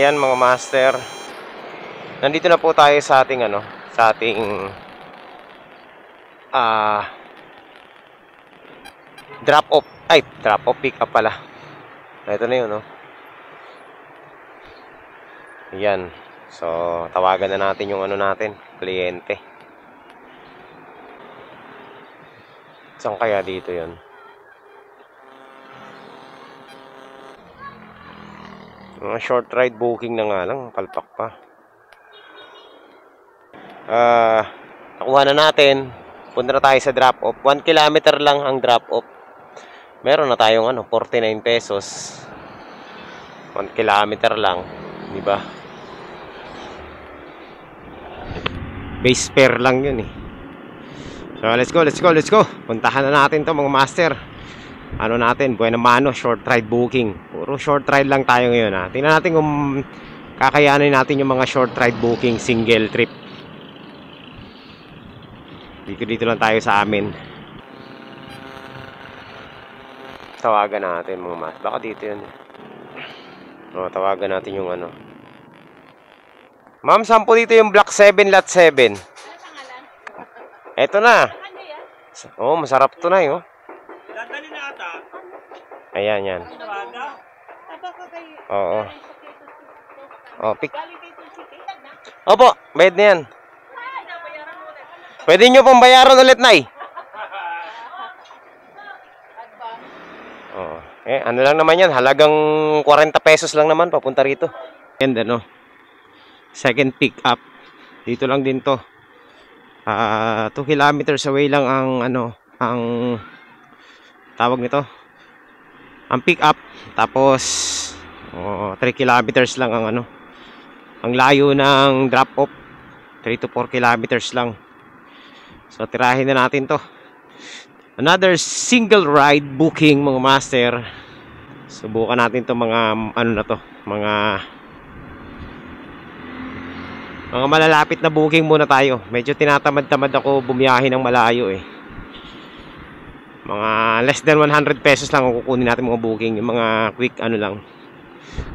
Ayan mga master. Nandito na po tayo sa ating sa ating drop off. Ay, drop off pick up pala. Ito na 'yun, no. Ayan. So, tawagan na natin yung natin, kliyente. Saan kaya dito 'yun? Short ride booking na nga lang, palpak pa. Nakuha na natin. Punta na tayo sa drop off. 1 kilometer lang ang drop off. Meron na tayong 49 pesos. 1 kilometer lang, di ba? Base fare lang 'yun eh. So, let's go. Puntahan na natin 'to mga master. Natin, buena mano, short ride booking. Puro short ride lang tayo ngayon ha. Tingnan natin kung kakayanin natin yung mga short ride booking, single trip. Dito lang tayo sa amin. Tawagan natin mga mas. Baka dito yun. Tawagan natin yung Ma'am, saan po dito yung Block 7, Lot 7? Eto na. Masarap to na yun. Dadali na ata. Ayan, yan. Oo. Pick. Opo, bayad na yan. Pwede nyo pong bayaran ulit, Nay. Ano lang naman yan, halagang 40 pesos lang naman papunta rito. And second pick up. Dito lang din to. 2 kilometers away lang ang ang tawag nito. Ang pick up. Tapos 3 kilometers lang ang ang layo ng drop off. 3 to 4 kilometers lang. So tirahin na natin to. Another single ride booking mga master. Subukan natin to mga mga malalapit na booking muna tayo. Medyo tinatamad-tamad ako bumiyahe ng malayo eh. Mga less than 100 pesos lang ang kukunin natin mga booking. Yung mga quick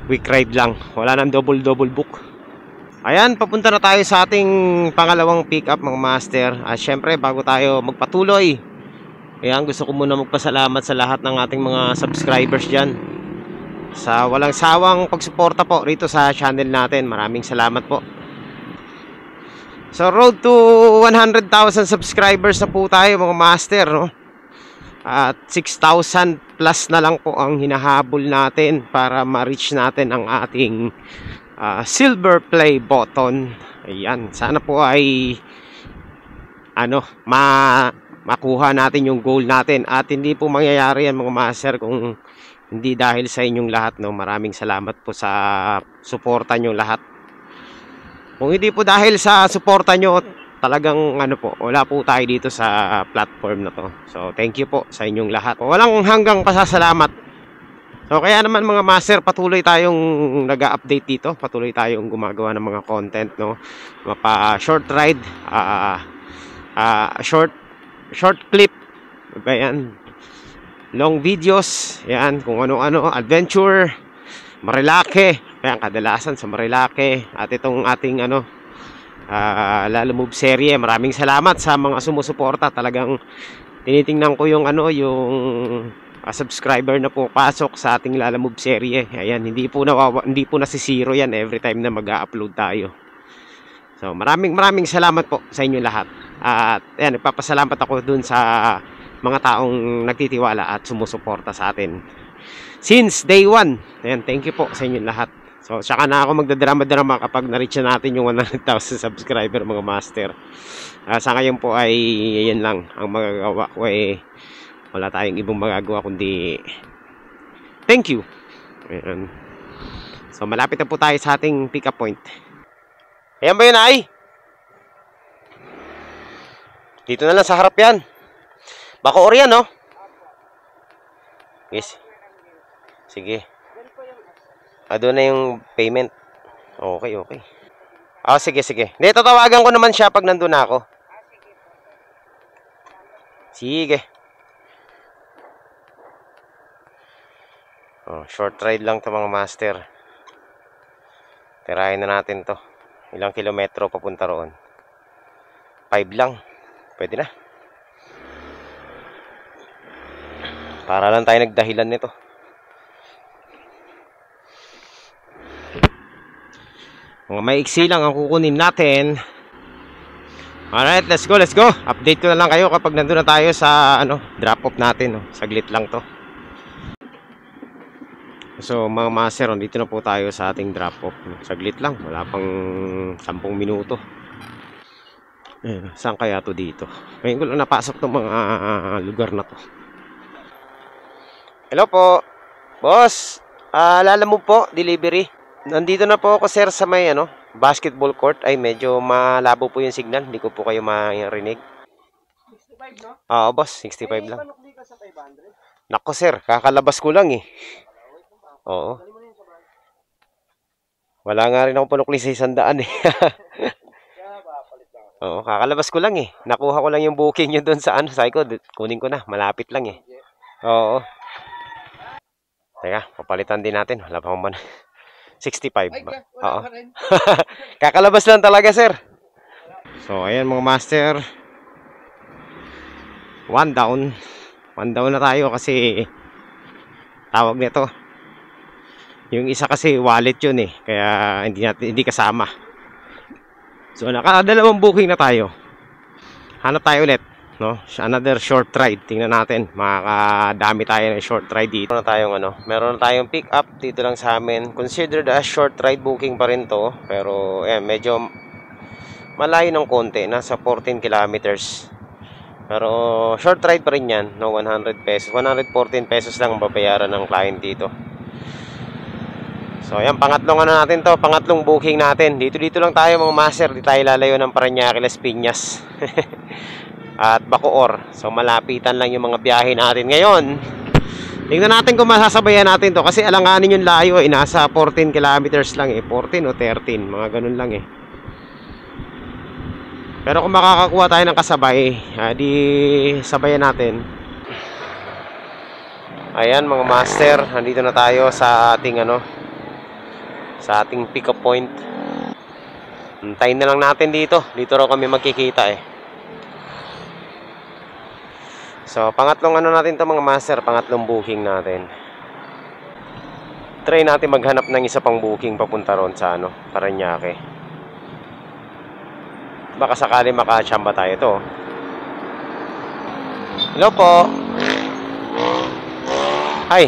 quick ride lang. Wala nang double book. Ayan, papunta na tayo sa ating pangalawang pick up mga master. At syempre bago tayo magpatuloy, ayan, gusto ko muna magpasalamat sa lahat ng ating mga subscribers dyan sa walang sawang pagsuporta po rito sa channel natin. Maraming salamat po. So road to 100,000 subscribers na po tayo mga master, no? At 6,000 plus na lang po ang hinahabol natin para ma-reach natin ang ating silver play button. Ayan, sana po ay makuha natin yung goal natin. At hindi po mangyayari yan mga master kung hindi dahil sa inyong lahat, no? Maraming salamat po sa suporta nyo lahat. Kung hindi po dahil sa suporta nyo, talagang wala po tayo dito sa platform na to. So thank you po sa inyong lahat. Walang hanggang pasasalamat. So kaya naman mga master, patuloy tayong nag-update dito. Patuloy tayong gumagawa ng mga content, no? Short ride, short clip, ayan, long videos, ayan, kung ano-ano, adventure, Marilake, ayan, kadalasan sa Marilake. At itong ating Lala Move serye. Maraming salamat sa mga sumusuporta. Talagang tinitingnan ko yung subscriber na pumapasok sa ating Lala Move serye. Ayan, hindi po nasisiro yan every time na mag-upload tayo. So maraming salamat po sa inyo lahat. At ayan, nagpapasalamat ako dun sa mga taong nagtitiwala at sumusuporta sa atin since day 1. Ayan, thank you po sa inyo lahat. So saka na ako magdadrama kapag na-reach na natin yung 100,000 subscriber mga master. Sa ngayon po ay yan lang ang magagawa ko. Wala tayong ibang magagawa kundi thank you. Ayan. So malapit na po tayo sa ating pick up point. Ayan ba yun ay? Dito na lang sa harap yan. Bako or yan, no? Yes. Sige. Doon na yung payment. Okay. Sige. Hindi, tatawagan ko naman siya pag nandun na ako. Sige. Short ride lang to mga master. Tirahin na natin to. Ilang kilometro papunta roon? 5 lang. Pwede na. Para lang tayo nagdahilan nito. Mga maiksi lang ang kukunin natin. Alright, let's go, let's go. Update ko na lang kayo kapag nandun na tayo sa drop off natin. Saglit lang to. So mga master, dito na po tayo sa ating drop off. Saglit lang, wala pang 10 minuto. Saan kaya to dito? Ngayon ko lang napasok ng mga lugar na to. Hello po, boss. Alala mo po, delivery. Nandito na po ako sir sa may basketball court. Ay medyo malabo po yung signal. Hindi ko po kayo marinig. 65 no? Oo boss, 65 lang. Panukli ka sa 500? Nako sir, kakalabas ko lang eh. Oo. Wala nga rin ako panukli sa 100 eh. Oo, kakalabas ko lang eh. Nakuha ko lang yung booking nyo doon sa sabi ko, kunin ko na, malapit lang eh. Oo. Teka, papalitan din natin. Wala pa akong 65 ba? Oo. Kakalabas lang talaga sir. So ayan mga master, 1 down. 1 down na tayo kasi tawag nito, yung isa kasi wallet yun eh, kaya hindi kasama. So nakadalawang booking na tayo. Hanap tayo ulit, no? Another short ride. Tingnan natin, makakadami tayo ng short ride dito. Meron na tayong pick up dito lang sa amin. Considered as short ride booking pa rin to, pero medyo malayo ng konti, nasa 14 kilometers. Pero short ride pa rin yan, no? 100 pesos, 114 pesos lang ang babayaran ng client dito. So ayan, pangatlong natin to, pangatlong booking natin. Dito lang tayo mga master, di tayo lalayo ng Parañaque, Las Piñas at Bacoor. So malapitan lang yung mga biyahe natin ngayon. Tingnan natin kung masasabayan natin to, kasi alanganin yung layo eh, nasa 14 kilometers lang eh, 14 o 13, mga ganun lang eh. Pero kung makakakuha tayo ng kasabay, di sabayan natin. Ayan mga master, nandito na tayo sa ating sa ating pick up point. Hintayin na lang natin dito. Dito raw kami magkikita eh. So pangatlong natin to mga master, pangatlong booking natin. Try natin maghanap ng isa pang booking papunta ron sa Parañaque. Baka sakali makachamba tayo to. Hello po. Hi.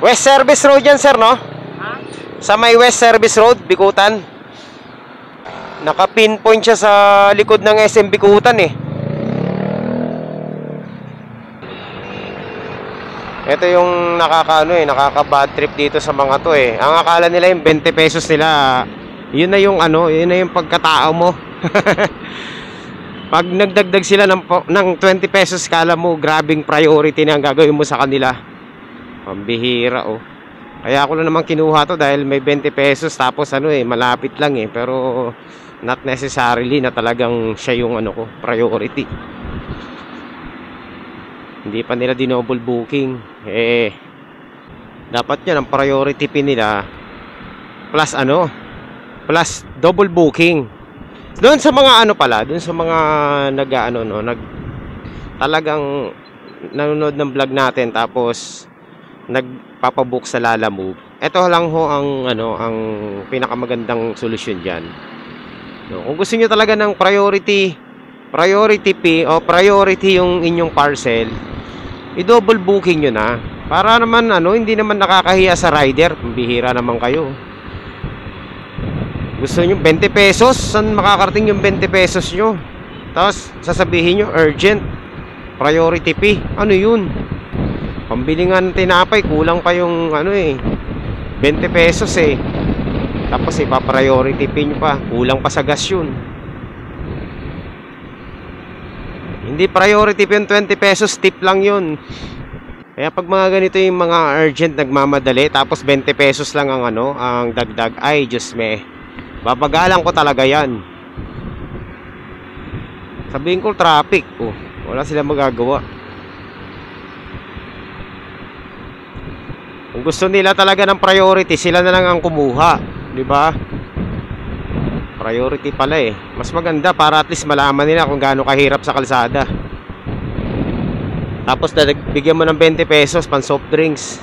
West Service Road yan sir, no? Sa may West Service Road, Bikutan. Naka-pinpoint siya sa likod ng SM Bikutan eh. Ito yung nakaka-bad trip dito sa mga to eh. Ang akala nila yung 20 pesos nila, yun na yung yun na yung pagkatao mo. Pag nagdagdag sila ng 20 pesos, kala mo grabing priority na ang gagawin mo sa kanila. Pambihira oh. Kaya ako lang naman kinuha to dahil may 20 pesos tapos malapit lang eh, pero not necessarily na talagang siya yung priority. Hindi pa nila dinoble booking. Dapat yan ang priority pin nila plus plus double booking. Doon sa mga doon sa mga talagang nanonood ng vlog natin tapos nagpapabook sa Lalamove. Ito lang ho ang pinakamagandang solusyon diyan. No, kung gusto niyo talaga ng priority fee o priority yung inyong parcel, i-double booking nyo na para naman hindi naman nakakahiya sa rider. Bihira naman kayo. Gusto nyo 20 pesos, saan makakarating yung 20 pesos nyo? Tapos sasabihin nyo urgent priority fee. Ano yun? Pambili nga ng tinapay, kulang pa yung 20 pesos eh. Tapos ipa-priority fee nyo pa, kulang pa sa gas yun. Hindi priority fee yung 20 pesos, tip lang yun. Kaya pag mga ganito yung mga urgent nagmamadali, tapos 20 pesos lang ang ang dagdag, ay Diyos me, babagalan ko talaga yan. Sabihin ko traffic, wala sila magagawa. Kung gusto nila talaga ng priority, sila na lang ang kumuha, di ba? Priority pala eh. Mas maganda para at least malaman nila kung gaano kahirap sa kalsada. Tapos bigyan mo ng 20 pesos pang soft drinks.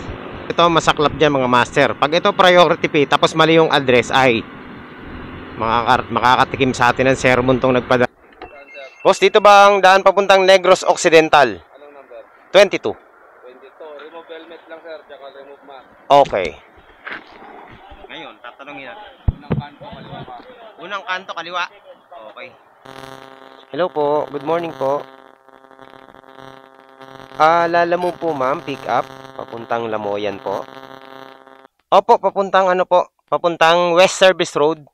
Ito masaklap dyan mga master. Pag ito priority fee, tapos mali yung address, ay makakatikim sa atin ng sermon tong nagpadala. Boss, dito ba ang daan papuntang Negros Occidental? Anong number? 22. 22. Remove helmet lang sir, tsaka remove mask. Okay. Ngayon, tatanungin natin. Unang kanto, kaliwa ka. Unang kanto, kaliwa. Okay. Hello po, good morning po. Lalamu po ma'am, pick up. Papuntang Lamoyan po. Opo, papuntang ano po? Papuntang West Service Road.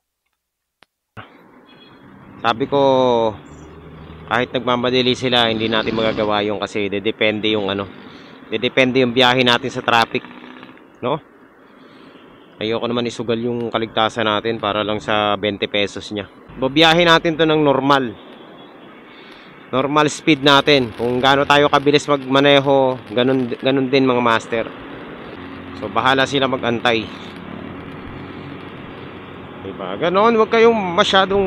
Sabi ko, kahit nagmamadali sila, hindi natin magagawa yung kasi depende yung ano. Depende yung biyahe natin sa traffic. No? Ayoko naman isugal yung kaligtasan natin para lang sa 20 pesos niya. Babiyahe natin to ng normal. Normal speed natin. Kung gaano tayo kabilis magmaneho, ganun din mga master. So bahala sila magantay. Diba? Ganon, huwag kayong masyadong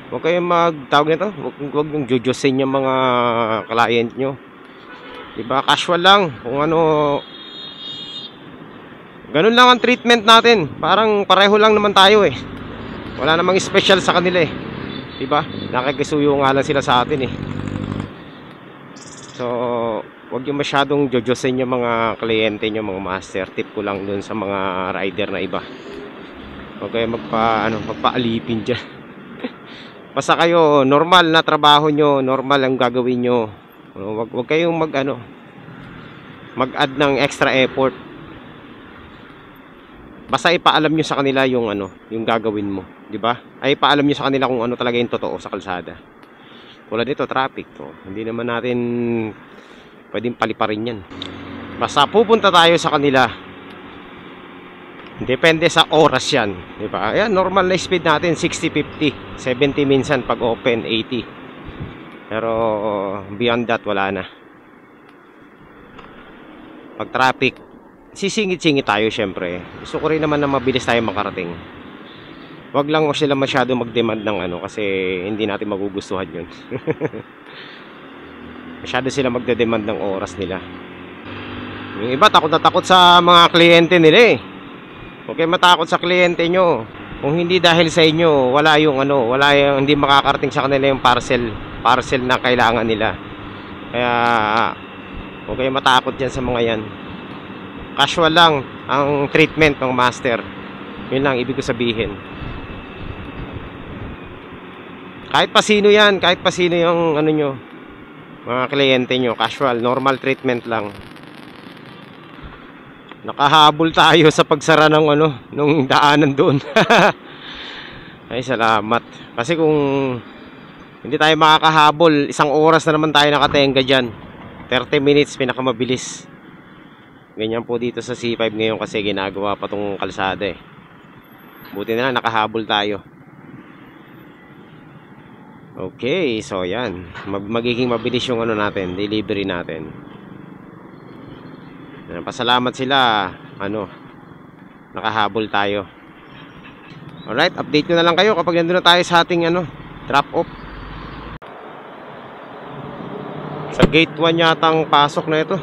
huwag kayong magtawag nito. Huwag yung jujusin yung mga client nyo. Diba? Casual lang. Kung ano, ganun lang ang treatment natin. Parang pareho lang naman tayo eh. Wala namang special sa kanila eh. Diba? Nakikisuyo nga lang sila sa atin eh. So, huwag yung masyadong jojosin yung mga kliyente nyo, mga master. Tip ko lang dun sa mga rider na iba. Huwag kayo magpaalipin dyan. Basta kayo, normal na trabaho nyo, normal ang gagawin nyo. Huwag kayong mag-add ng extra effort. Basta ipaalam nyo sa kanila yung yung gagawin mo, di ba? Ay ipaalam nyo sa kanila kung ano talaga yung totoo sa kalsada. Tulad dito, traffic to. Hindi naman natin pwedeng paliparin yan. Basta pupunta tayo sa kanila. Depende sa oras yan, di ba? Ayan, normal na speed natin 60-50, 70 minsan pag open 80. Pero beyond that wala na. Pag traffic, sisingit-singit tayo syempre. Gusto ko rin naman na mabilis tayo makarating. Wag lang sila masyado mag-demand ng kasi hindi natin magugustuhan yun. Masyado sila magde-demand ng oras nila. Yung iba takot na takot sa mga kliyente nila eh. Huwag kayo matakot sa kliyente nyo. Kung hindi dahil sa inyo, wala yung hindi makakarating sa kanila yung parcel na kailangan nila. Kaya huwag kayo matakot dyan sa mga yan. Casual lang ang treatment ng master. Yun lang ibig ko sabihin. Kahit pa sino yan, kahit pa sino yung nyo, mga kliyente nyo, casual, normal treatment lang. Nakahabol tayo sa pagsara ng nung daanan doon. Ay, salamat. Kasi kung hindi tayo makakahabol, 1 oras na naman tayo nakatenga dyan. 30 minutes, pinakamabilis. Ganyan po dito sa C5 ngayon kasi ginagawa pa tong kalsada eh. Buti na lang nakahabol tayo. Okay, so yan. Magiging mabilis yung natin, delivery natin. Pasalamat sila, nakahabol tayo. Alright, update ko na lang kayo kapag nandun na tayo sa ating drop off. Sa gate 1 yatang pasok na ito.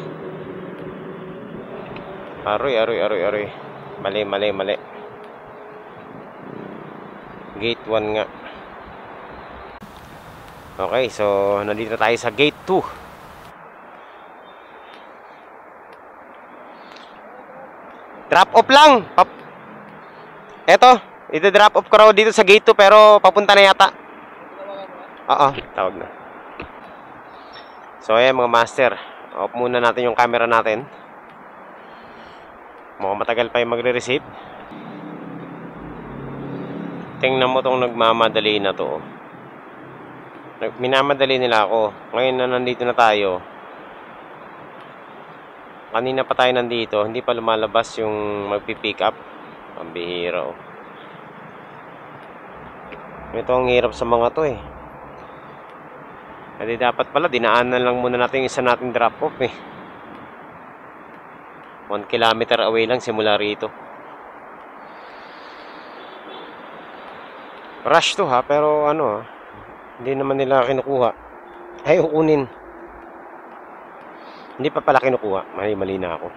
Aroy. Mali. Gate 1 nga. Okay, so nandito tayo sa gate 2. Drop off lang. Eto, ito-drop off ko raw dito sa gate 2 pero papunta na yata. Oo, tawag na. So ayan mga master, off muna natin yung camera natin. Mukhang matagal pa yung magre-receive. Tingnan mo tong nagmamadali na to. Minamadali nila ako. Ngayon na nandito na tayo. Kanina pa tayo nandito, hindi pa lumalabas yung magpi-pick up. Pambihira oh. Ito ang hirap sa mga to eh. Kasi dapat pala dinaanan lang muna natin yung isa nating drop off eh. 1 kilometer away lang simula rito. Rush to ha, pero ano, hindi naman nila kinukuha. Ay, kukunin. Hindi pa pala kinukuha. Mali na ako.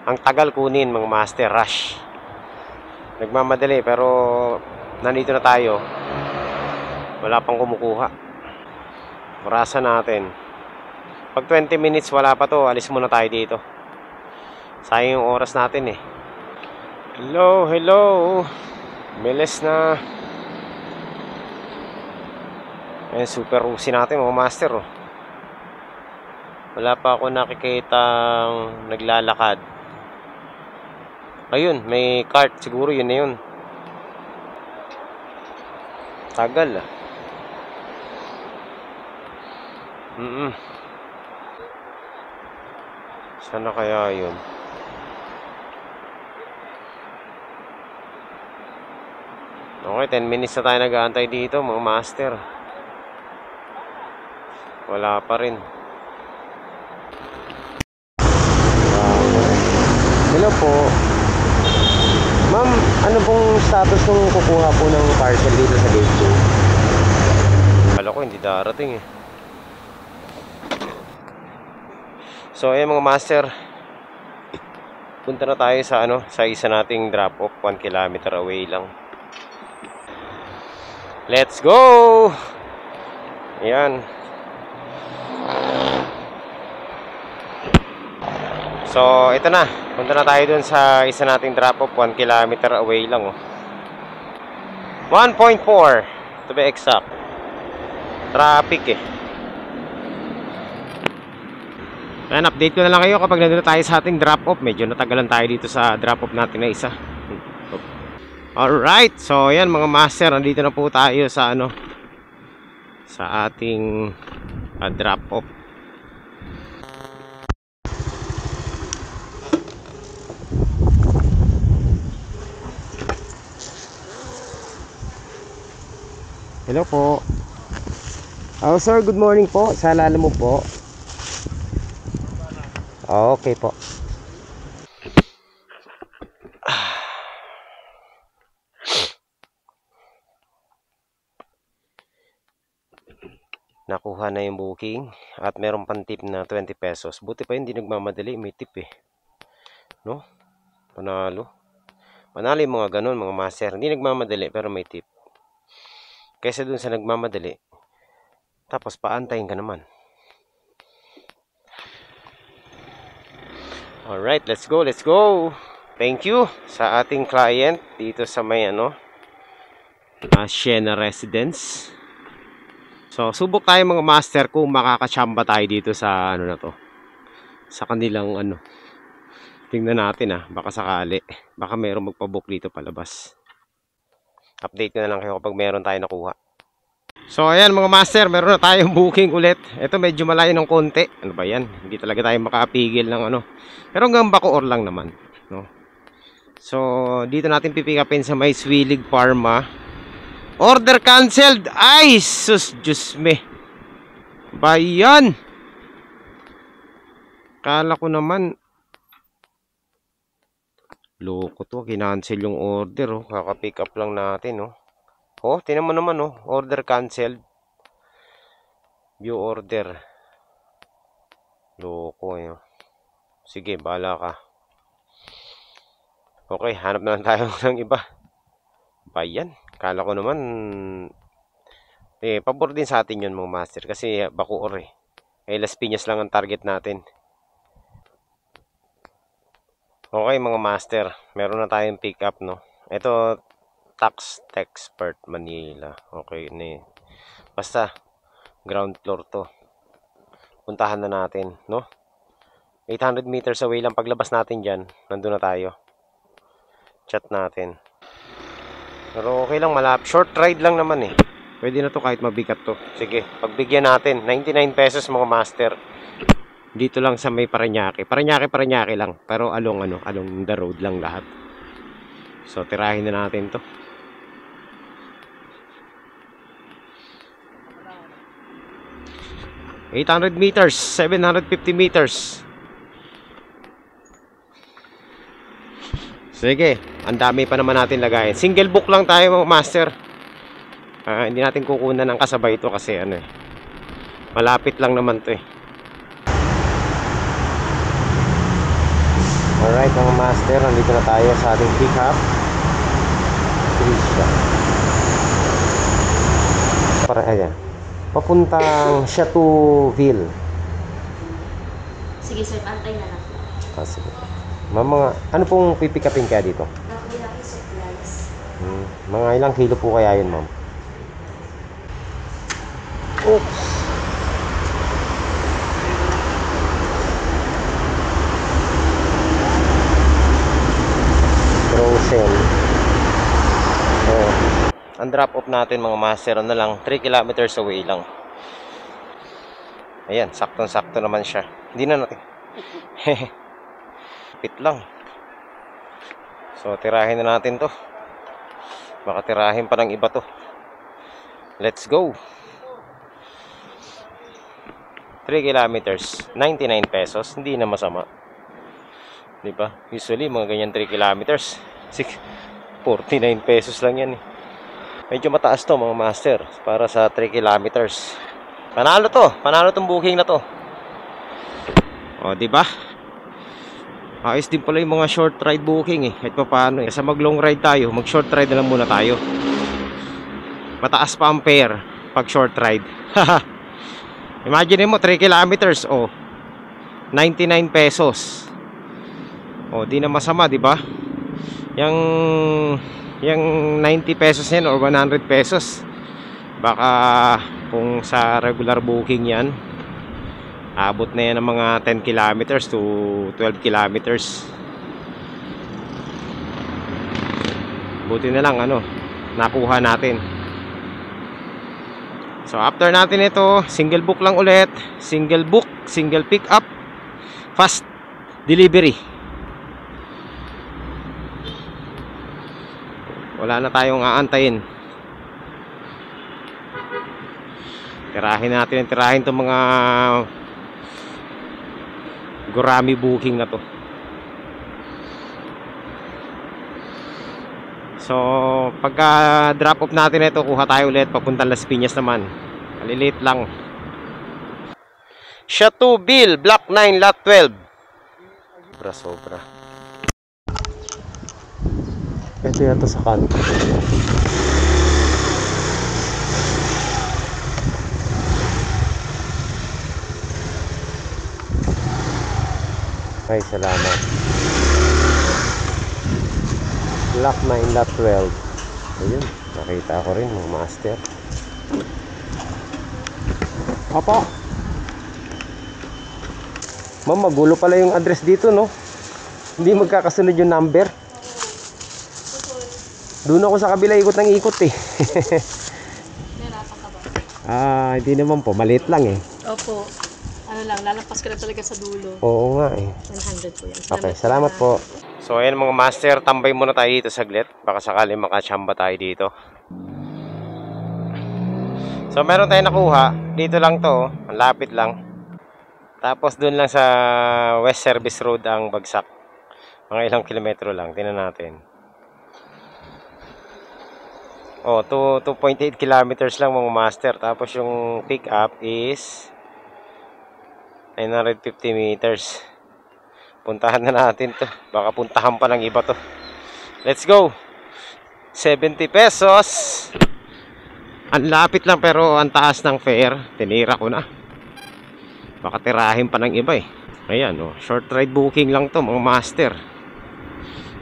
Ang tagal kunin, mga master. Rush. Nagmamadali, pero nandito na tayo. Wala pang kumukuha. Orasan natin. Pag 20 minutes wala pa to, alis muna tayo dito. Sayang yung oras natin eh. Hello, hello. Bilis na. Ayan, super rusi natin mga master oh. Wala pa ako nakikitang naglalakad. Ayun, may cart. Siguro yun na yun. Tagal ah. Sana kaya yun? Okay, 10 minutes na tayo nag-aantay dito mga master. Wala pa rin. Hello po. Ma'am, ano pong status ng kukuha po ng parcel dito sa gate 2? Kala ko hindi darating eh. So ayan mga master, punta na tayo sa sa isa nating drop off, 1 kilometer away lang. Let's go! Ayan. So ito na, punta na tayo dun sa isa nating drop off, 1 kilometer away lang oh. 1.4 to be exact. Traffic eh. Ayan, update ko na lang kayo kapag nandun na tayo sa ating drop-off. Medyo natagalan tayo dito sa drop-off natin na isa. Alright, so ayan mga master, nandito na po tayo sa sa ating drop-off. Hello po. Oh sir, good morning po. Sa lalo mo po. Okay po. Nakuha na yung booking at meron pang tip na 20 pesos. Buti pa hindi nagmamadali, may tip eh. No? Panalo. Panalo yung mga ganun, mga master. Hindi nagmamadali pero may tip. Kaysa dun sa nagmamadali, tapos paantayin ka naman. Alright, let's go, let's go. Thank you sa ating client dito sa may Siena Residence. So, subok tayo mga master kung makakachamba tayo dito sa na to. Sa kanilang Tingnan natin baka sakali. Baka mayroong magpabook dito palabas. Update ko na lang kayo kapag meron tayo nakuha. So ayan mga master, meron na tayong booking ulit. Ito medyo malayo ng konti. Ano ba yan? Hindi talaga tayo makapigil ng Pero hanggang Bacoor lang naman, no? So dito natin pipikapin sa may Swilig Parma. Order canceled. Ay sus, Diyos me. Bayan. Kala ko naman loko to, kinancel yung order Kaka-pick up lang natin tinan mo naman order canceled. View order. Loko Sige, bahala ka. Okay, hanap na lang tayo ng iba. Bayan, kala ko naman pabor din sa atin yun mga master. Kasi Bacoor Las Piñas lang ang target natin. Okay mga master, meron na tayong pick up Ito Tax Expert Manila. Okay basta ground floor to. Puntahan na natin 800 meters away lang paglabas natin dyan. Nandun na tayo. Chat natin. Pero okay lang, short ride lang naman Pwede na to kahit mabigat to. Sige, pagbigyan natin 99 pesos mga master. Dito lang sa may Parañaque. Parañaque lang. Pero along the road lang lahat. So tirahin na natin to. $800 meters, 750 meters. Sige, ang dami pa naman natin lagayin. Single book lang tayo mga master. Hindi natin kukunan ng kasabay ito kasi ano eh. Malapit lang naman to eh. Alright mga master, nandito na tayo sa ating pick-up. Trisha. Para ayan. Papuntang Chateauville. Sige sir, antay na lang. Sige. Mga, ano pong pipick-upin kaya dito? Nakulaki supplies. Mga ilang kilo po kaya yun, ma'am? Oops! Frozen. So, ang drop off natin mga master na lang 3 kilometers away lang. Ayan, saktong-sakto naman siya. Hindi na natin. Pit lang. So, tirahin na natin to. Baka tirahin pa ng iba to. Let's go. 3 kilometers, 99 pesos. Hindi na masama. Diba? Usually, mga ganyan 3 kilometers, 49 pesos lang yan eh. Medyo mataas to mga master para sa 3 kilometers. Panalo to. Panalo tong booking na to. O, diba? Ayos din pala yung mga short ride booking eh. Kahit pa paano eh. Sa mag long ride tayo, mag short ride na lang muna tayo. Mataas pa ang fare pag short ride. Imagine mo 3 kilometers o 99 pesos. O di na masama, di ba? Yung 90 pesos yan or 100 pesos. Baka kung sa regular booking yan, abot na yan ng mga 10 kilometers to 12 kilometers. Buti na lang ano, nakuha natin. So after natin ito, single book lang ulit. Single book, single pick up, fast delivery. Wala na tayong aantayin. Tirahin natin, tirahin itong mga gurami booking na to. So, pagka drop off natin ito, kuha tayo ulit papuntang Las Piñas naman. Malilit lang. Chateauville, Block 9, Lot 12. Sobra. Ito yata sa kanto. Ay, salamat. Block 9, Lot 12. Ayun, nakita ko rin mga master. Opo. Ma'am, magulo pala yung address dito, no? Hindi magkakasunod yung number. Doon ako sa kabila ikot ng ikot eh. Nahirapan ka ba? Hindi naman po, maliit lang eh. Opo. Ano lang, lalampas ka na talaga sa dulo. Oo nga eh. 100 po yan. Okay, salamat po. So ayan mga master, tambay muna tayo dito saglit. Baka sakali makachamba tayo dito. So meron tayong nakuha. Dito lang to, ang lapit lang. Tapos dun lang sa West Service Road ang bagsak. Mga ilang kilometro lang, tingnan natin. Oh, 2.8 kilometers lang mga master. Tapos yung pick up is 950 meters. Puntahan na natin to. Baka puntahan pa ng iba to. Let's go. 70 pesos. Ang lapit lang pero ang taas ng fare. Tinira ko na. Baka tirahin pa ng iba eh. Ayan oh, short ride booking lang to mga master.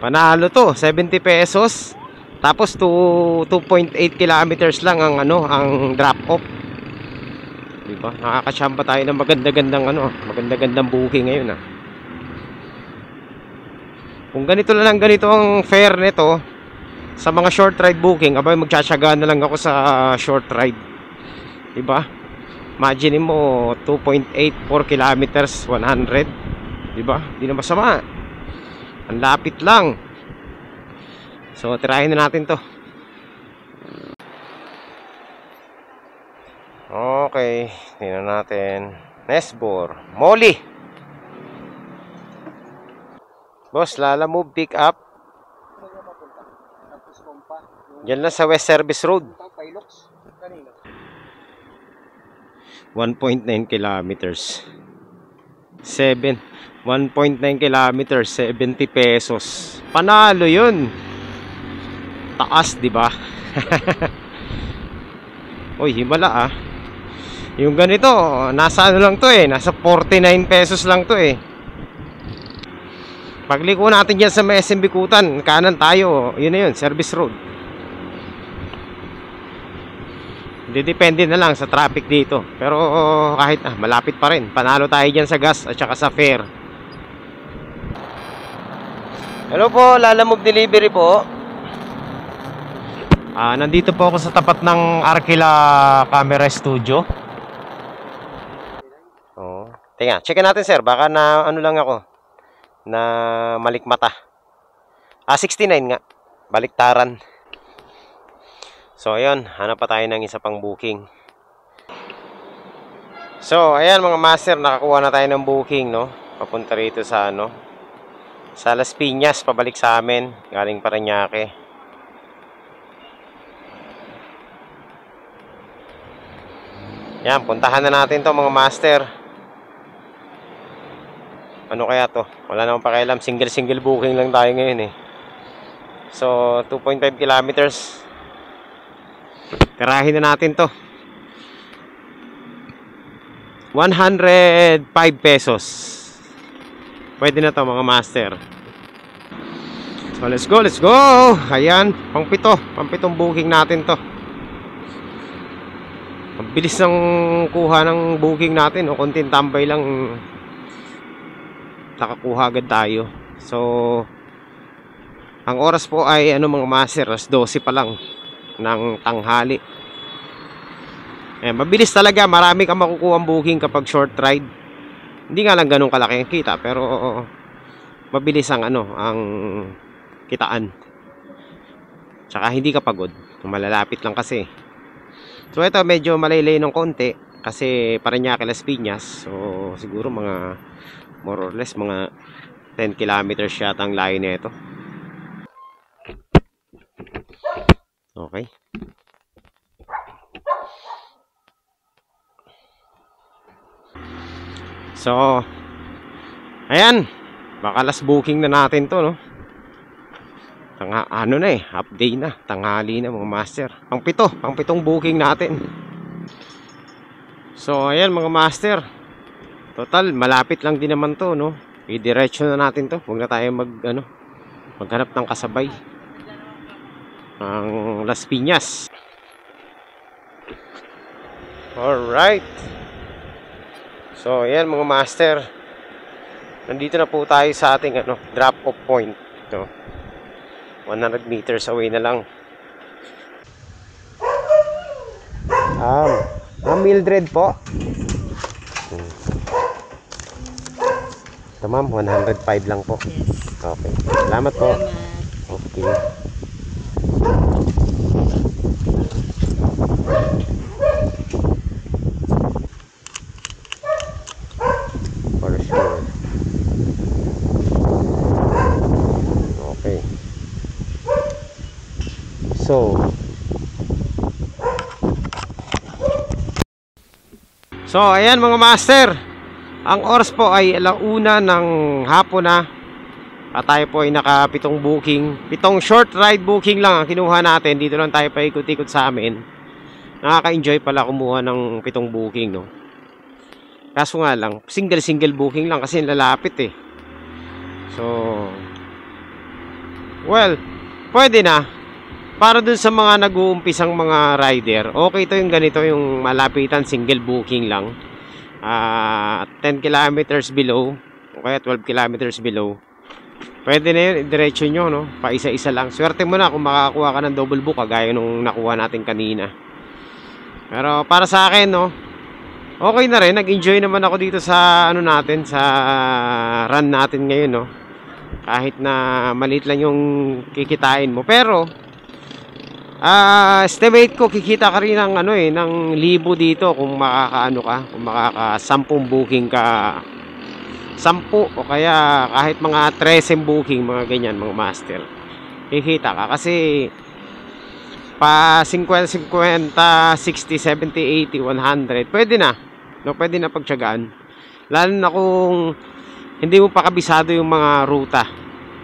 Panalo to, 70 pesos. Tapos 2.8 kilometers lang ang ang drop off. Diba? Nakakachamba tayo ng maganda-gandang booking ngayon ah. Kung ganito lang ganito ang fare nito sa mga short ride booking, abay magtsatsaga na lang ako sa short ride. Diba? Imagine mo 2.8 4 kilometers 100. Diba? Di na masama. Ang lapit lang. So tirahin na natin to. Okay, tingnan natin. Nesbor, Molly. Boss, Lala Move pick up Diyan lang sa West Service Road. 1.9 kilometers. 1.9 kilometers, 70 pesos. Panalo yun. Taas, di ba? Uy, himala ah. Yung ganito, nasa ano lang to eh. Nasa 49 pesos lang to eh. Pagliko natin dyan sa may SM Bikutan, kanan tayo. Yun na yun, Service Road. Depende na lang sa traffic dito. Pero kahit malapit pa rin. Panalo tayo dyan sa gas at saka sa fare. Hello po, Lalamove Delivery po. Nandito po ako sa tapat ng Arkila Camera Studio. Tinga, check natin sir. Baka na ano lang ako. Na malikmata. 69 nga. Baliktaran. So, ayun. Hanap pa tayo ng isa pang booking. So, ayan mga master. Nakakuha na tayo ng booking, no? Papunta rito sa, ano? Sa Las Piñas. Pabalik sa amin. Galing Parañaque. Yan. Puntahan na natin to mga master. Ano kaya to? Wala namang pakialam. Single booking lang tayo ngayon, eh. So, 2.5 kilometers. Karahin na natin to. 105 pesos. Pwede na to mga master. So let's go. Ayan, pangpitong booking natin to. Ang bilis ng kuha ng booking natin, o konting tambay lang nakakuha agad tayo. So ang oras po ay mga master, 12 pa lang ng tanghali. Mabilis talaga, marami kang makukuha ang booking kapag short ride. Hindi nga lang ganun kalaki ang kita, pero mabilis ang ang kitaan. Tsaka hindi ka pagod, malalapit lang kasi. So ito medyo malaylay ng konti kasi Parañaque Las Piñas. So siguro mga more or less mga 10 kilometers yata ang layo nito. Okay. So, ayan. Baka last booking na natin to, no? Ano na eh, half day na. Tanghali na mga master. Pangpitong booking natin. So, ayan mga master. Total, malapit lang din naman to, no? I-diretso na natin to. Huwag na tayo maghanap ng kasabay. Ang Las Piñas. Alright. So ayan mga master, nandito na po tayo sa ating drop off point. 100 meters away na lang. Mildred po. Ito ma'am, 105 lang po. Okay, salamat po. Okay. So ayan mga master, ang oras po ay 1:00 ng hapon na. At tayo po ay naka 7 booking. 7 short ride booking lang ang kinuha natin. Dito lang tayo pa ikot-ikot sa amin. Nakaka-enjoy pala kumuha ng 7 booking, no? Kaso nga lang, single booking lang kasi lalapit eh. So well, pwede na. Para dun sa mga nag-uumpisang mga rider, okay to yung ganito, yung malapitan, single booking lang. 10 kilometers below, o kaya 12 kilometers below. Pwede na yun, diretso nyo, no? Pa isa-isa lang. Swerte mo na kung makakakuha ka ng double book, kagaya nung nakuha natin kanina. Pero para sa akin, no? Okay na rin, nag-enjoy naman ako dito sa natin, sa run natin ngayon, no? Kahit na maliit lang yung kikitain mo, pero estimate ko kikita ka rin ng ng 1,000 dito kung kung makaka 10 booking ka, 10 o kaya kahit mga 13 booking, mga ganyan mga master, kikita ka kasi pa 50, 50, 60, 70, 80, 100, pwede na. No, pwede na pagtiyagaan. Lalo na kung hindi mo pa kabisado yung mga ruta.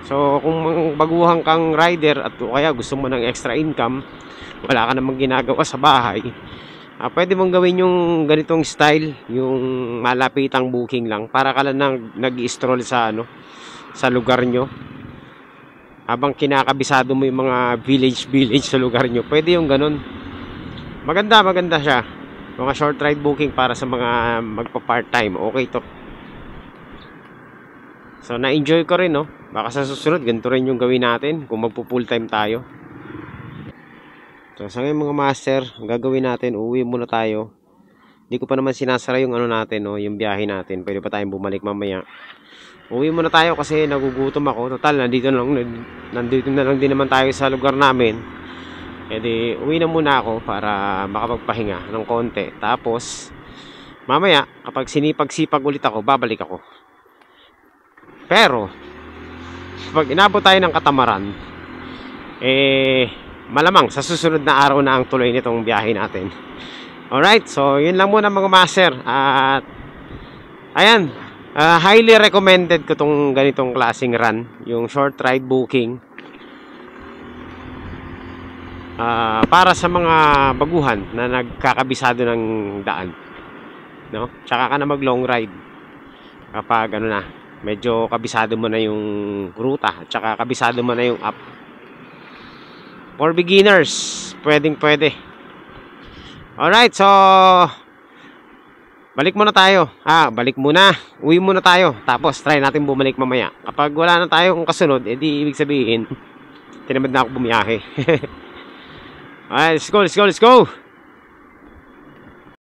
So, kung baguhan kang rider at kaya gusto mo ng extra income, wala ka namang ginagawa sa bahay, pwede mong gawin yung ganitong style, yung malapitang booking lang, para ka lang nag-stroll sa sa lugar nyo. Habang kinakabisado mo yung mga village sa lugar nyo, pwede yung ganun. Maganda siya. Mga short ride booking para sa mga magpa-part-time, okay to. So, na-enjoy ko rin, no? Baka sa susunod, ganito rin yung gawin natin kung magpo-full time tayo. So, sa ngayon mga master, ang gagawin natin, uuwi muna tayo. Hindi ko pa naman sinasara yung natin, no? Yung biyahe natin. Pwede pa tayong bumalik mamaya. Uwi muna tayo kasi nagugutom ako. Total, nandito na lang din naman tayo sa lugar namin. E di, uwi na muna ako para makapagpahinga ng konti. Tapos, mamaya, kapag sinipag-sipag ulit ako, babalik ako. Pero, pag inabot tayo ng Catamaran, malamang sa susunod na araw na ang tuloy nitong biyahe natin. Alright, so yun lang muna mga master. At, ayan. Highly recommended ko tong ganitong klaseng run, yung short ride booking, para sa mga baguhan na nagkakabisado ng daan, no? Tsaka ka na mag long ride kapag medyo kabisado mo na yung ruta, tsaka kabisado mo na yung app. For beginners, pwede. Alright, so balik muna tayo. Uwi muna tayo. Tapos try natin bumalik mamaya. Kapag wala na tayo kung kasunod, edi ibig sabihin tinamad na ako bumiyahe. Alright, let's go.